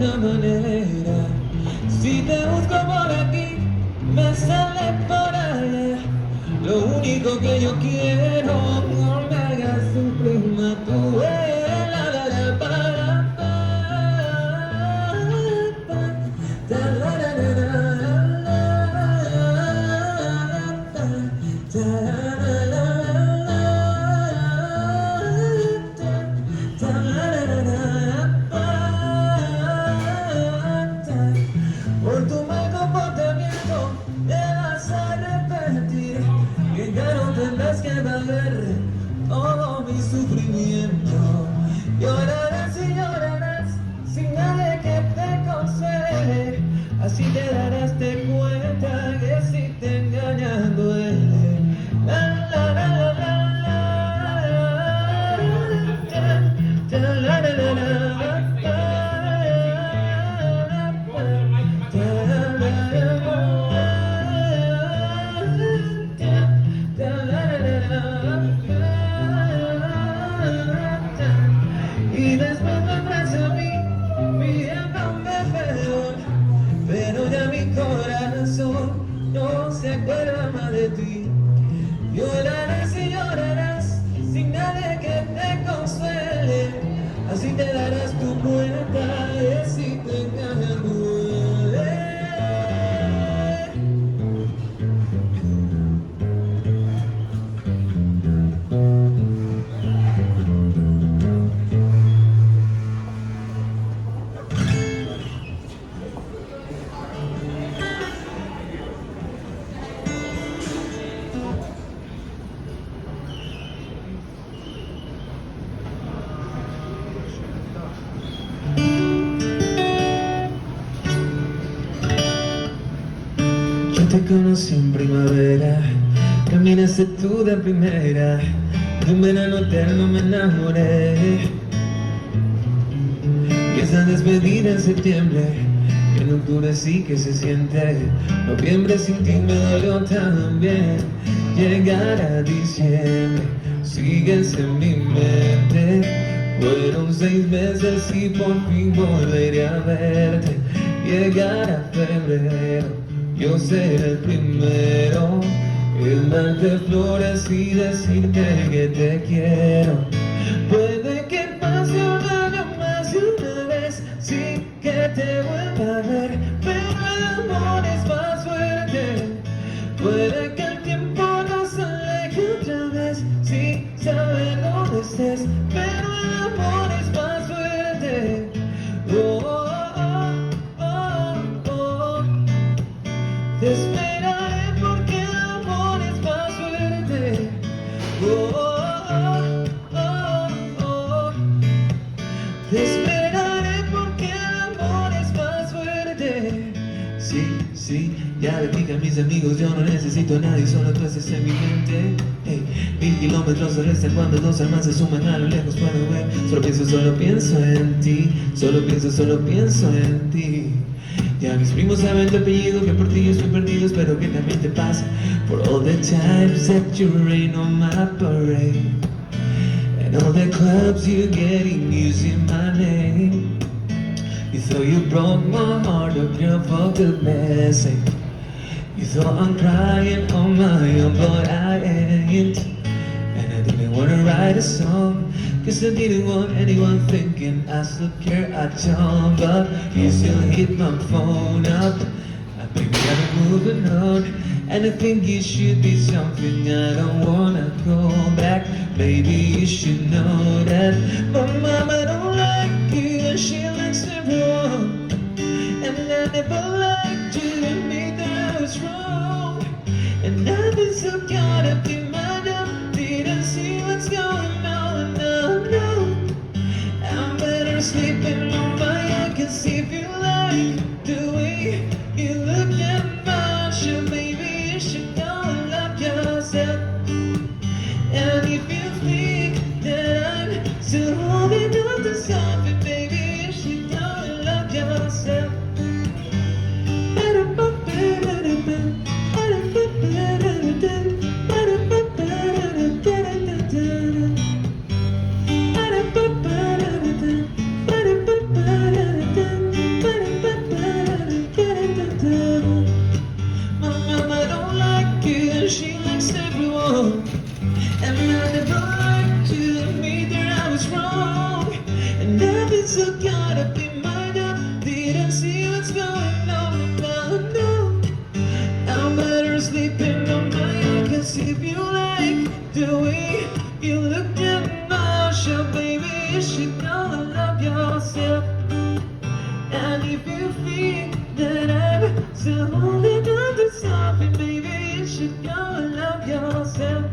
alguna manera. Si te busco por aquí, me sale por allá. Lo único que yo quiero, no me hagas sufrir más tú. La la la para pa, la la la por tu mal comportamiento te vas a arrepentir y ya no tendrás que pagar todo mi sufrimiento. Llorarás y llorarás sin nadie que te consuele, así te darás de cuenta que si te engañan duele. La la la la la la la la la. Y después vendrás a mí pidiéndome perdón, pero ya mi corazón no se acuerda más de ti. Llorarás y llorarás sin nadie que te consuele, así te darás tu cuenta de si te engañan duele. Yo te conocí en primavera, caminaste tú de primera, de un verano eterno me enamoré. Y esa despedida en septiembre, que en octubre sí que se siente, noviembre sin ti me dolió también. Llegar a diciembre, sigues en mi mente, fueron 6 meses y por fin volveré a verte. Llegar a febrero, yo seré el primero en darte flores y decirte que te quiero. Puede que pase un año más y una vez sí que te vuelva a ver, pero el amor es más fuerte. Puede que el tiempo nos aleje otra vez sin saber dónde estés, pero el amor es más fuerte. Oh, te esperaré porque el amor es más fuerte. Te esperaré porque el amor es más fuerte. Sí, ya le dije a mis amigos, yo no necesito a nadie, solo tú estás en mi mente. Hey, 1000 kilómetros se restan cuando dos almas se suman, a lo lejos puedo ver. Solo pienso en ti, solo pienso en ti. Ya mis primos saben tu apellido, que por ti yo estoy perdido, espero que también te pase. For all the times that you rain on my parade, and all the clubs you get in using my name. You thought you broke my heart, oh girl, for goodness sake. You thought I'm crying on my own, but I ain't. And I didn't wanna write a song, cause I didn't want anyone thinking I still care at all. But you still hit my phone up, and baby I'm moving on. And I think it should be something I don't wanna go back. Baby you should know that my mama don't like you and she likes everyone. And I never liked you, admit that I was wrong. And I've been so caught up in my dumb, didn't see what's going on. No, I'm better sleeping on my own, cause if you like the way you look at my show, baby you should go and love yourself. And if you think that I'm still holding on to something, baby you should go and love yourself. didn't see what's going on now. No, I'm better sleeping on my own. 'Cause if you like the way you look at my ocean, baby, you should know to love yourself. And if you feel that I'm still holding on to something, baby, you should know to love yourself.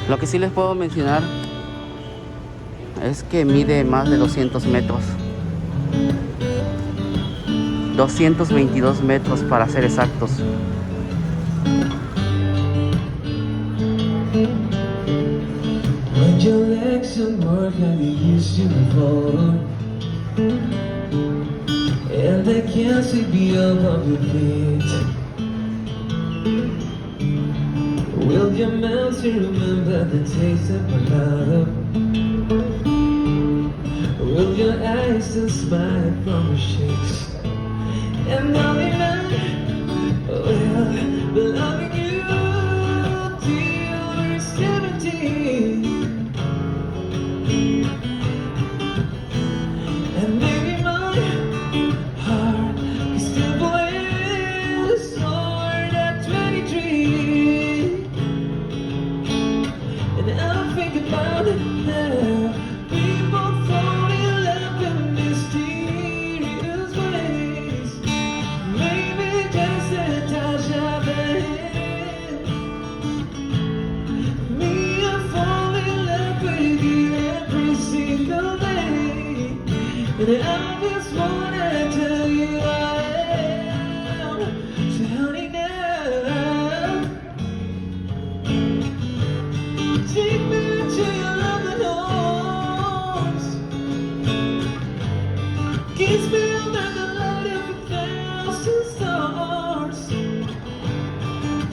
Lo que sí les puedo mencionar es que mide más de 200 metros. 222 metros para ser exactos. When your legs don't work like they used to before, and I can't sweep you up off your feet, will your mouth still remember the taste of my love? Will your eyes still smile from your cheeks? And I'll be well, loving you till we're 17. And maybe my heart is still playing sword at 23. And I think about it now. People fall in love in mysterious ways. Maybe just a touch of the hand. Me, I fall in love with you every single day. And I just wanna tell you I am. So honey now, take me to your loving arms. Kiss me under the light of 1,000 stars.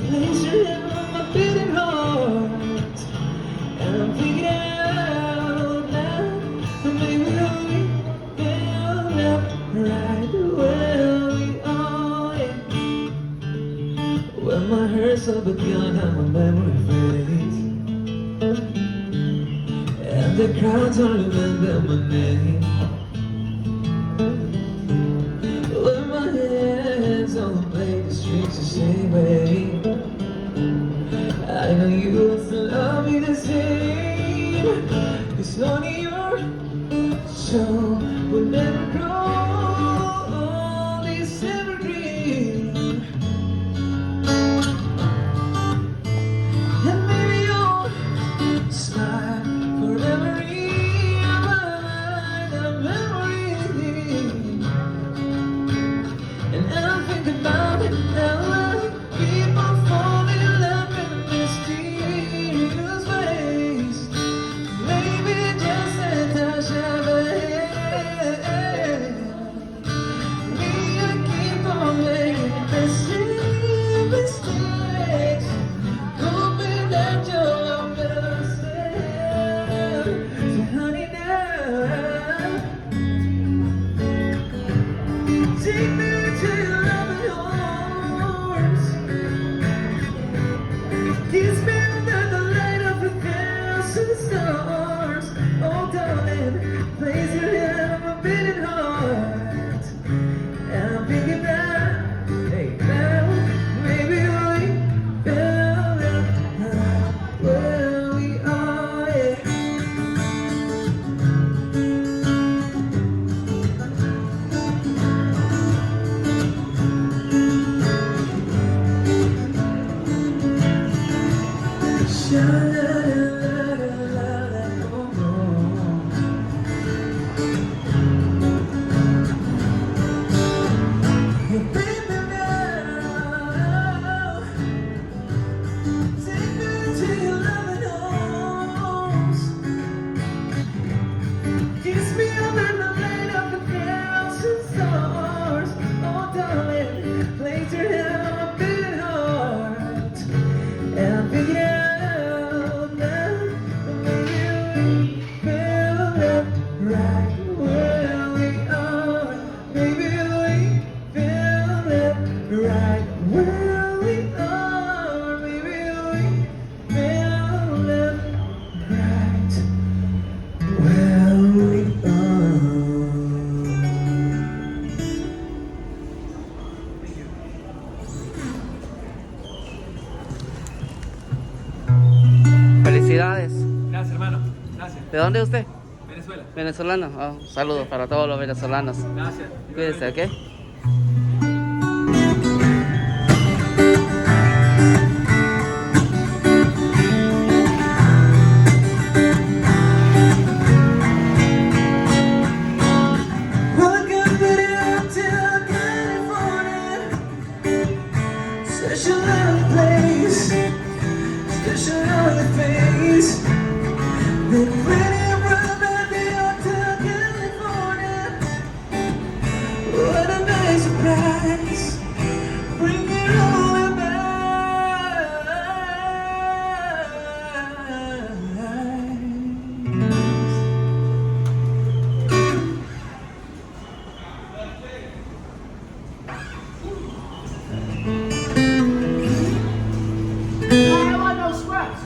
Place your hand on my beating heart. And I'm thinking out loud, and maybe we end up right where we are. When my heart's all but gone, how my memory fades, and the crowds don't remember my name. When my hands don't play the strings the same way, I know you will still love me the same. 'Cause only your soul will never grow old, it's evergreen. And maybe you'll smile forever in my mind, a memory. And I think about it now. People fall in love in mysterious ways. Maybe just a touch of a hand. ¿De dónde es usted? Venezuela. Venezolano. Oh, saludos para todos los venezolanos. Gracias. Cuídense, ¿ok? Welcome to California. Such a lovely place. Such a lovely face. Then when you brought me out to California, what a nice surprise. Bring it all back. I want no scraps.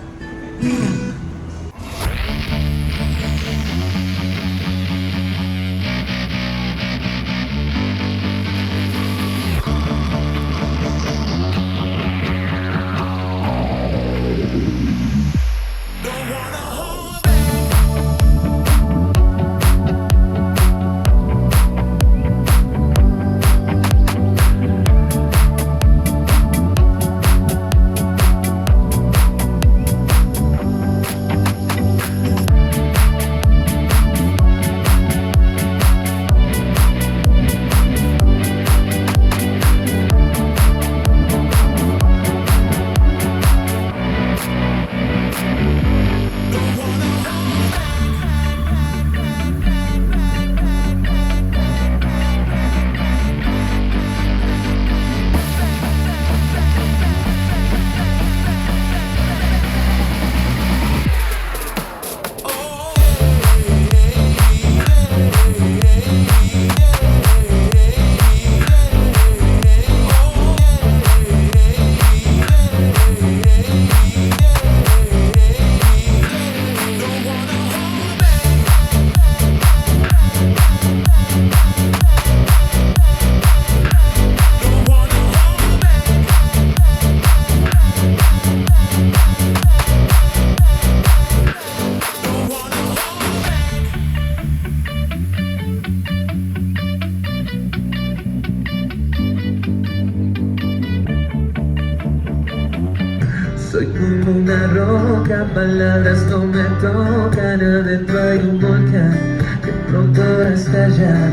Soy como una roca, palabras no me tocan. Adentro hay un volcán que pronto va a estallar.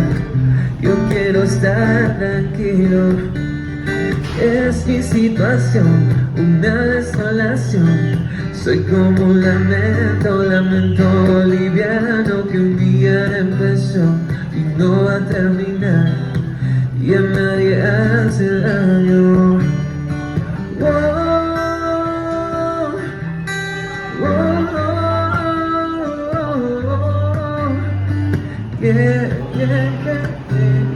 Yo quiero estar tranquilo. Es mi situación, una desolación. Soy como un lamento liviano que un día empezó y no va a terminar. Y a nadie hace daño. Wow. Yeah, yeah, yeah, yeah.